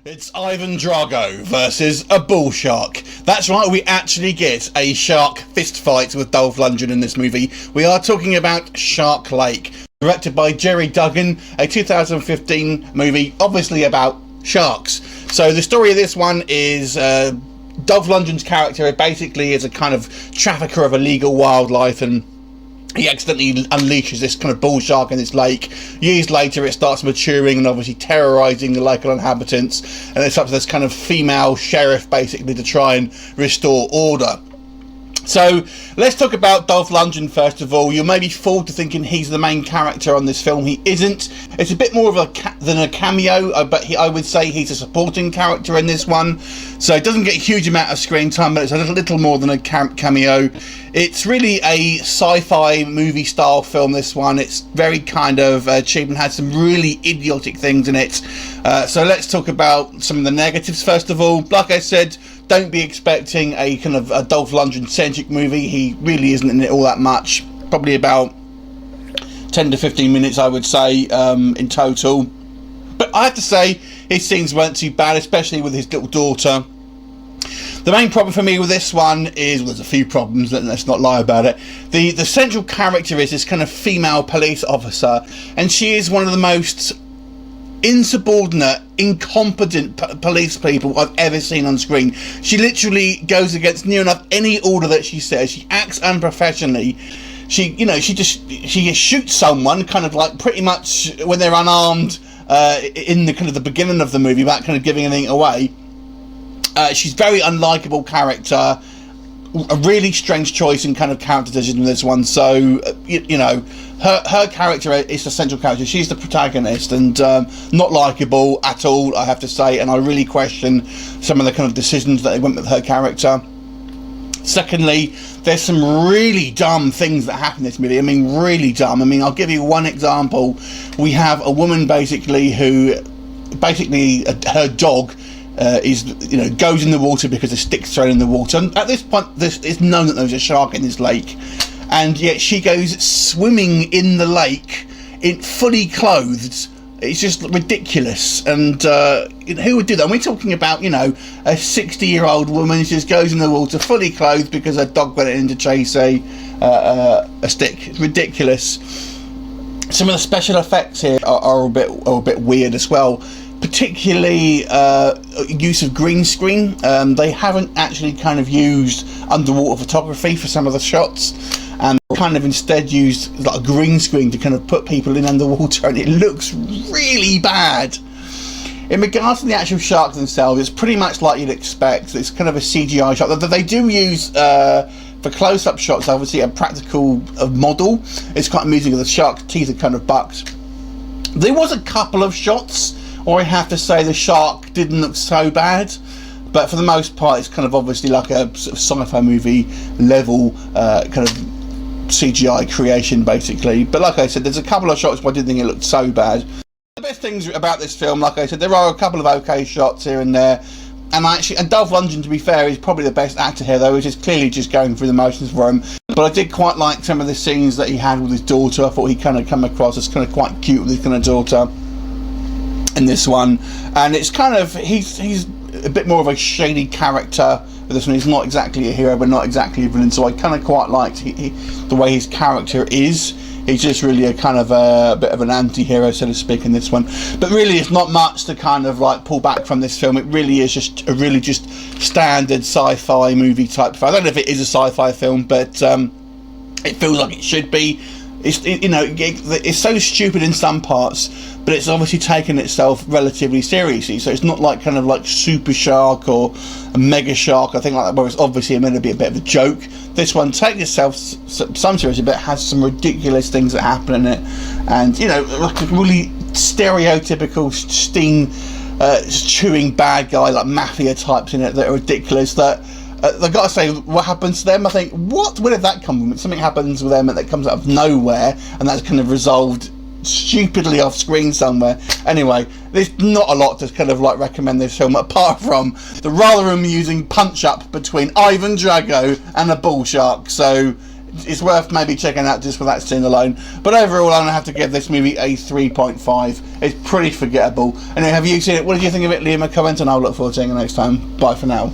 It's Ivan Drago versus a bull shark. That's right, we actually get a shark fist fight with Dolph Lundgren in this movie. We are talking about Shark Lake, directed by Jerry Duggan, a 2015 movie, obviously about sharks. So the story of this one is Dolph Lundgren's character basically is a kind of trafficker of illegal wildlife, and he accidentally unleashes this kind of bull shark in this lake. Years later it starts maturing and obviously terrorising the local inhabitants, and it's up to this kind of female sheriff basically to try and restore order. So let's talk about Dolph Lundgren first of all. You may be fooled to thinking he's the main character on this film. He isn't. It's a bit more of than a cameo, but I would say he's a supporting character in this one. So it doesn't get a huge amount of screen time, but it's a little more than a cameo. It's really a sci-fi movie style film, this one. It's very kind of cheap and has some really idiotic things in it. So let's talk about some of the negatives first of all. Like I said, don't be expecting a kind of a Dolph Lundgren-centric movie. He really isn't in it all that much. Probably about 10 to 15 minutes, I would say, in total. But I have to say, his scenes weren't too bad, especially with his little daughter. The main problem for me with this one is, well, there's a few problems, let's not lie about it. The central character is this kind of female police officer, and she is one of the most insubordinate, incompetent police people I've ever seen on screen. She literally goes against near enough any order that she says. She acts unprofessionally. She shoots someone kind of like pretty much when they're unarmed in the kind of the beginning of the movie, without kind of giving anything away. She's very unlikable character. A really strange choice in kind of character decision in this one. So you know, her character is the central character. She's the protagonist, and not likable at all, I have to say. And I really question some of the kind of decisions that they went with her character. Secondly, there's some really dumb things that happen in this movie. I mean, really dumb. I mean, I'll give you one example. We have a woman basically who, her dog goes in the water because a stick's thrown in the water. And at this point, it's known that there's a shark in this lake, and yet she goes swimming in the lake fully clothed. It's just ridiculous. And who would do that? And we're talking about, a 60-year-old woman who just goes in the water fully clothed because her dog went in to chase a stick. It's ridiculous. Some of the special effects here are a bit weird as well. Particularly use of green screen. They haven't actually kind of used underwater photography for some of the shots, and kind of instead used like a green screen to kind of put people in underwater, and it looks really bad. In regards to the actual sharks themselves, it's pretty much like you'd expect. It's kind of a CGI shot that they do use for close-up shots. Obviously a practical model. It's quite amusing because the shark's teeth are kind of bucked. There was a couple of shots, or I have to say the shark didn't look so bad, but for the most part it's kind of obviously like a sort of sci-fi movie level kind of CGI creation basically. But like I said, there's a couple of shots where I didn't think it looked so bad. The best things about this film, like I said, there are a couple of okay shots here and there, and Dolph Lundgren, to be fair, is probably the best actor here, though. He's just clearly just going through the motions for him. But I did quite like some of the scenes that he had with his daughter. I thought he kind of come across as kind of quite cute with his kind of daughter in this one, and it's kind of he's a bit more of a shady character with this one. He's not exactly a hero, but not exactly a villain, so I kind of quite liked the way his character is. He's just really a kind of a bit of an anti-hero, so to speak, in this one. But really, it's not much to kind of like pull back from this film. It really is just a really just standard sci-fi movie type film. I don't know if it is a sci-fi film, but it feels like it should be. It's so stupid in some parts, but it's obviously taken itself relatively seriously. So it's not like kind of like Super Shark or a Mega Shark, I think like that, where it's obviously meant to be a bit of a joke. This one takes itself some seriously, but has some ridiculous things that happen in it, and like a really stereotypical chewing bad guy, like mafia types in it that are ridiculous. That I've got to say, what happens to them? I think, where did that come from? Something happens with them that comes out of nowhere, and that's kind of resolved stupidly off screen somewhere. Anyway, there's not a lot to kind of like recommend this film, apart from the rather amusing punch up between Ivan Drago and a bull shark. So it's worth maybe checking out just for that scene alone. But overall, I'm going to have to give this movie a 3.5. It's pretty forgettable. Anyway, have you seen it? What did you think of it? Leave a comment and I'll look forward to seeing you next time. Bye for now.